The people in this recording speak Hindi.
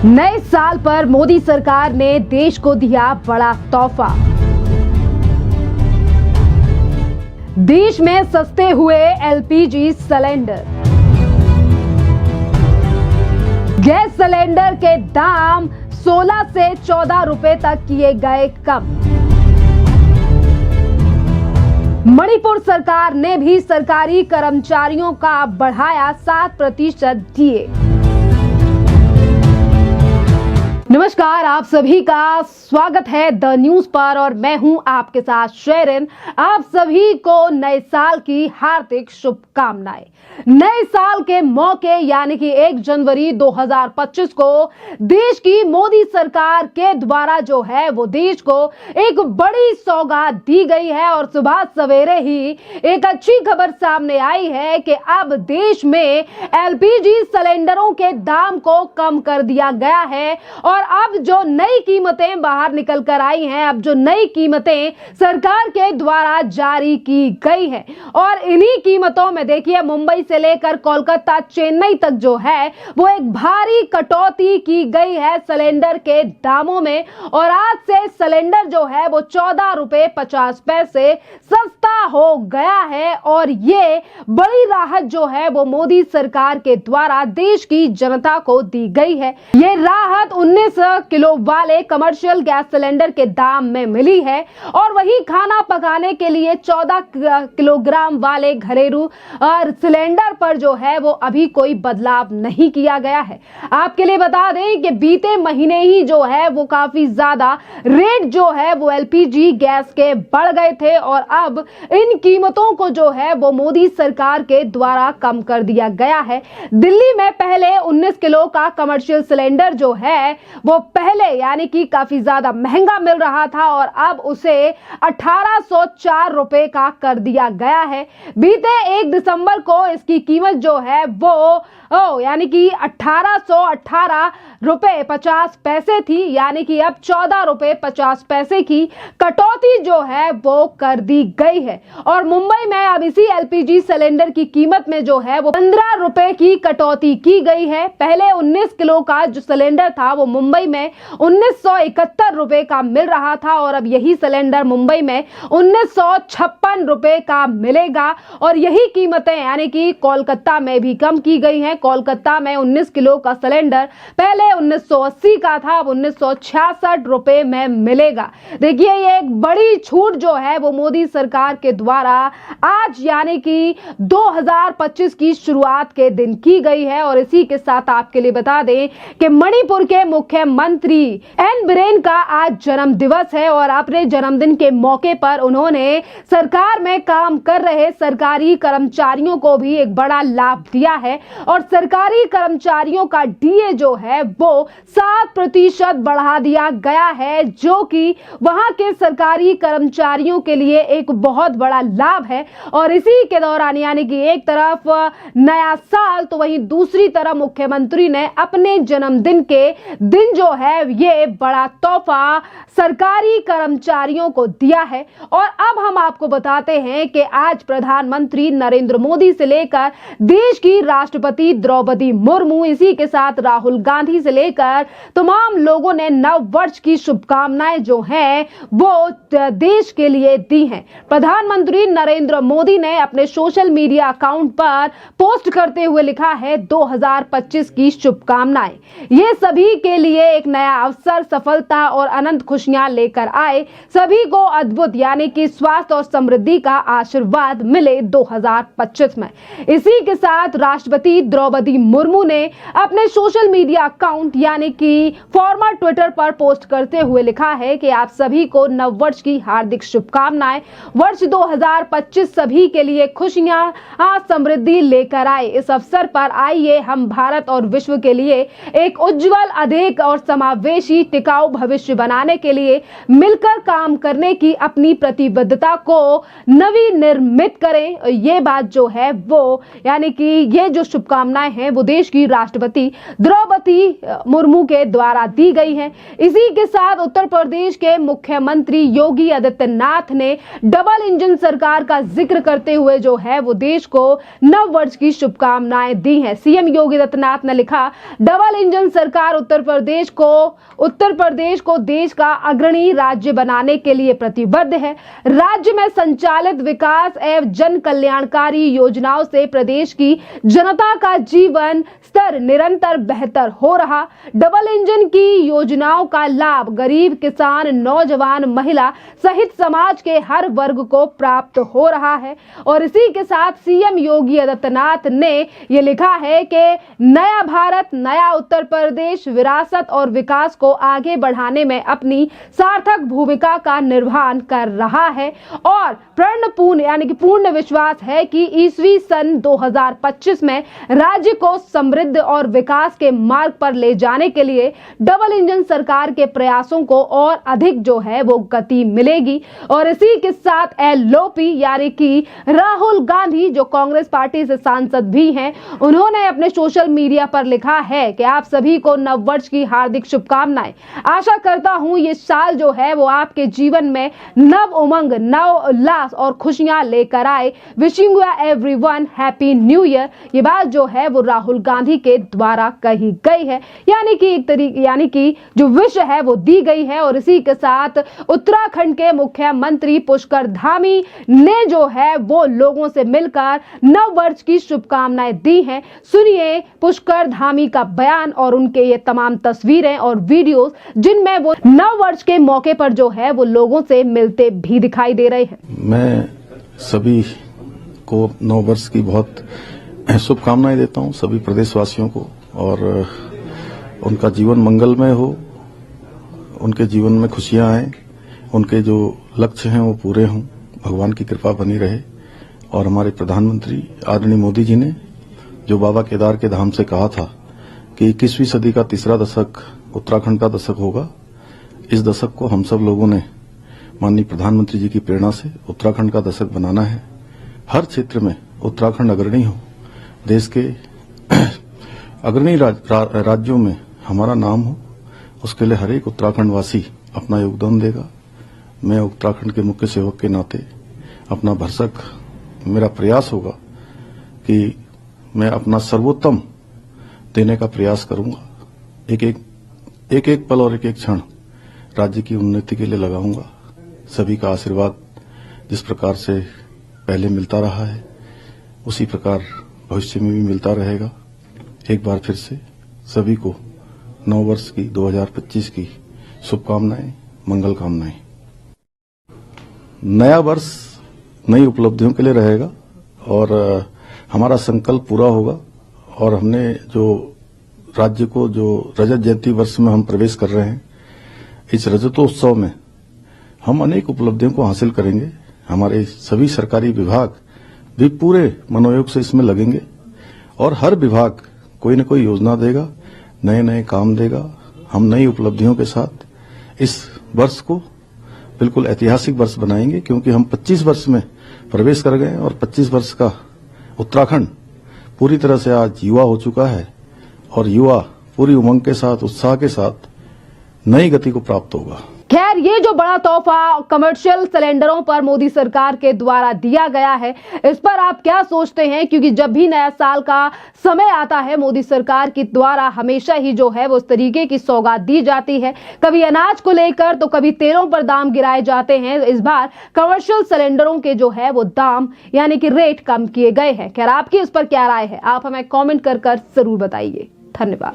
नए साल पर मोदी सरकार ने देश को दिया बड़ा तोहफा। देश में सस्ते हुए एलपीजी सिलेंडर। गैस सिलेंडर के दाम 16 से 14 रुपए तक किए गए कम। मणिपुर सरकार ने भी सरकारी कर्मचारियों का बढ़ाया 7% डीए। नमस्कार, आप सभी का स्वागत है द न्यूज पर और मैं हूं आपके साथ शेरिन। आप सभी को नए साल की हार्दिक शुभकामनाएं। नए साल के मौके यानी कि 1 जनवरी 2025 को देश की मोदी सरकार के द्वारा जो है वो देश को एक बड़ी सौगात दी गई है और सुबह सवेरे ही एक अच्छी खबर सामने आई है कि अब देश में एलपीजी सिलेंडरों के दाम को कम कर दिया गया है और अब जो नई कीमतें बाहर निकल कर आई हैं, अब जो नई कीमतें सरकार के द्वारा जारी की गई है और इन्हीं कीमतों में देखिए मुंबई से लेकर कोलकाता चेन्नई तक जो है वो एक भारी कटौती की गई है सिलेंडर के दामों में और आज से सिलेंडर जो है वो 14 रुपए 50 पैसे सस्ता हो गया है और ये बड़ी राहत जो है वो मोदी सरकार के द्वारा देश की जनता को दी गई है। ये राहत 19 किलो वाले कमर्शियल गैस सिलेंडर के दाम में मिली है और वही खाना पकाने के लिए 14 किलोग्राम वाले घरेलू सिलेंडर पर जो है वो अभी कोई बदलाव नहीं किया गया है। आपके लिए बता दें कि बीते महीने ही जो है वो काफी ज्यादा रेट जो है वो एलपीजी गैस के बढ़ गए थे और अब इन कीमतों को जो है वो मोदी सरकार के द्वारा कम कर दिया गया है। दिल्ली में पहले 19 किलो का कमर्शियल सिलेंडर जो है वो पहले यानी कि काफी ज्यादा महंगा मिल रहा था और अब उसे 1804 रुपए का कर दिया गया है। बीते 1 दिसंबर को इसकी कीमत जो है वो यानी कि 1818 रुपए 50 पैसे थी, यानी कि अब 14 रुपए 50 पैसे की कटौती जो है वो कर दी गई है और मुंबई में अब इसी एलपीजी सिलेंडर की कीमत में जो है वो 15 रुपए की कटौती की गई है। पहले 19 किलो का जो सिलेंडर था वो मुंबई में 1971 रुपए का मिल रहा था और अब यही सिलेंडर मुंबई में 1956 रुपए का मिलेगा और यही कीमतें यानी कि कोलकाता में भी कम की गई हैं। कोलकाता में 19 किलो का सिलेंडर पहले 1980 का था, अब 1966 रुपए में मिलेगा। देखिए ये एक बड़ी छूट जो है वो मोदी सरकार के द्वारा आज यानी कि 2025 की शुरुआत के दिन की गई है और इसी के साथ आपके लिए बता दें कि मणिपुर के मुख्यमंत्री एन बीरेन का आज जन्म दिवस है और अपने जन्मदिन के मौके पर उन्होंने सरकार में काम कर रहे सरकारी कर्मचारियों को भी एक बड़ा लाभ दिया है और सरकारी कर्मचारियों का डीए जो है वो 7% बढ़ा दिया गया है, जो कि वहां के सरकारी कर्मचारियों के लिए एक बहुत बड़ा लाभ है। और इसी के दौरान यानी कि एक तरफ नया साल तो वहीं दूसरी तरफ मुख्यमंत्री ने अपने जन्मदिन के दिन जो है ये बड़ा तोहफा सरकारी कर्मचारियों को दिया है। और अब हम आपको बताते हैं कि आज प्रधानमंत्री नरेंद्र मोदी से लेकर देश की राष्ट्रपति द्रौपदी मुर्मू, इसी के साथ राहुल गांधी से लेकर तमाम लोगों ने नव वर्ष की शुभकामनाएं जो हैं वो देश के लिए दी हैं। प्रधानमंत्री नरेंद्र मोदी ने अपने सोशल मीडिया अकाउंट पर पोस्ट करते हुए लिखा है 2025 की शुभकामनाएं। ये सभी के लिए एक नया अवसर, सफलता और अनंत खुशियां लेकर आए। सभी को अद्भुत यानी कि स्वास्थ्य और समृद्धि का आशीर्वाद मिले 2025 में। इसी के साथ राष्ट्रपति द्रौपदी मुर्मू ने अपने सोशल मीडिया अकाउंट यानी कि फॉर्मर ट्विटर पर पोस्ट करते हुए लिखा है कि आप सभी को नव वर्ष की हार्दिक शुभकामनाएं। वर्ष 2025 सभी के लिए खुशियां समृद्धि लेकर आए। इस अवसर पर आइए हम भारत और विश्व के लिए एक उज्जवल, अधिक और समावेशी टिकाऊ भविष्य बनाने के लिए मिलकर काम करने की अपनी प्रतिबद्धता को नवीनिर्मित करें। ये बात जो है वो यानी कि ये जो शुभकामनाएं हैं वो देश की राष्ट्रपति द्रौपदी मुर्मू के द्वारा दी गई है। इसी के साथ उत्तर प्रदेश के मुख्यमंत्री योगी आदित्यनाथ ने डबल इंजन सरकार का जिक्र करते हुए जो है वो देश को नव वर्ष की शुभकामनाएं दी हैं। सीएम योगी आदित्यनाथ ने लिखा, डबल इंजन सरकार उत्तर प्रदेश उत्तर प्रदेश को देश का अग्रणी राज्य बनाने के लिए प्रतिबद्ध है। राज्य में संचालित विकास एवं जन कल्याणकारी योजनाओं से प्रदेश की जनता का जीवन स्तर निरंतर बेहतर हो रहा। डबल इंजन की योजनाओं का लाभ गरीब, किसान, नौजवान, महिला सहित समाज के हर वर्ग को प्राप्त हो रहा है। और इसी के साथ सीएम योगी आदित्यनाथ ने ये लिखा है कि नया भारत, नया उत्तर प्रदेश विरासत और विकास को आगे बढ़ाने में अपनी सार्थक भूमिका का निर्वहन कर रहा है और पूर्ण विश्वास है कि ईस्वी सन 2025 में राज्य को समृद्ध और विकास के मार्ग पर ले जाने के लिए डबल इंजन सरकार के प्रयासों को और अधिक जो है वो गति मिलेगी। और इसी के साथ एलओपी यानी कि राहुल गांधी जो कांग्रेस पार्टी से सांसद भी हैं, उन्होंने अपने सोशल मीडिया पर लिखा है कि आप सभी को नववर्ष की हार्दिक शुभकामनाएं। आशा करता हूं ये साल जो है वो आपके जीवन में नव उमंग, नव उल्लास और खुशियां लेकर आए। Wishing you everyone happy new year. ये बात जो है वो राहुल गांधी के द्वारा कही गई है, यानी कि जो विश है वो दी गई है। और इसी के साथ उत्तराखंड के मुख्यमंत्री पुष्कर धामी ने जो है वो लोगों से मिलकर नव वर्ष की शुभकामनाएं दी हैं। सुनिए पुष्कर धामी का बयान और उनके ये तमाम तस्वीरें और वीडियोस जिनमें वो नव वर्ष के मौके पर जो है वो लोगों से मिलते भी दिखाई दे रहे हैं। मैं सभी को नव वर्ष की बहुत शुभकामनाएं देता हूं, सभी प्रदेशवासियों को, और उनका जीवन मंगलमय हो, उनके जीवन में खुशियां आए, उनके जो लक्ष्य हैं वो पूरे हों, भगवान की कृपा बनी रहे। और हमारे प्रधानमंत्री आदरणीय मोदी जी ने जो बाबा केदार के धाम से कहा था कि 21वीं सदी का तीसरा दशक उत्तराखंड का दशक होगा, इस दशक को हम सब लोगों ने माननीय प्रधानमंत्री जी की प्रेरणा से उत्तराखंड का दशक बनाना है। हर क्षेत्र में उत्तराखंड अग्रणी हो, देश के अग्रणी राज्यों में हमारा नाम हो, उसके लिए हर एक उत्तराखंड वासी अपना योगदान देगा। मैं उत्तराखंड के मुख्य सेवक के नाते अपना भरसक मेरा प्रयास होगा कि मैं अपना सर्वोत्तम देने का प्रयास करूंगा। एक पल और एक क्षण राज्य की उन्नति के लिए लगाऊंगा। सभी का आशीर्वाद जिस प्रकार से पहले मिलता रहा है उसी प्रकार भविष्य में भी मिलता रहेगा। एक बार फिर से सभी को नव वर्ष की 2025 की शुभकामनाएं, मंगल कामनाएं। नया वर्ष नई उपलब्धियों के लिए रहेगा और हमारा संकल्प पूरा होगा। और हमने जो राज्य को जो रजत जयंती वर्ष में हम प्रवेश कर रहे हैं, इस रजतोत्सव में हम अनेक उपलब्धियों को हासिल करेंगे। हमारे सभी सरकारी विभाग भी पूरे मनोयोग से इसमें लगेंगे और हर विभाग कोई न कोई योजना देगा, नए नए काम देगा। हम नई उपलब्धियों के साथ इस वर्ष को बिल्कुल ऐतिहासिक वर्ष बनाएंगे, क्योंकि हम 25 वर्ष में प्रवेश कर गए और 25 वर्ष का उत्तराखंड पूरी तरह से आज युवा हो चुका है और युवा पूरी उमंग के साथ, उत्साह के साथ नई गति को प्राप्त होगा। खैर, ये जो बड़ा तोहफा कमर्शियल सिलेंडरों पर मोदी सरकार के द्वारा दिया गया है, इस पर आप क्या सोचते हैं? क्योंकि जब भी नया साल का समय आता है, मोदी सरकार के द्वारा हमेशा ही जो है वो उस तरीके की सौगात दी जाती है। कभी अनाज को लेकर तो कभी तेलों पर दाम गिराए जाते हैं। इस बार कमर्शियल सिलेंडरों के जो है वो दाम यानी कि रेट कम किए गए हैं। खैर, आपकी इस पर क्या राय है? आप हमें कॉमेंट कर जरूर बताइए। धन्यवाद।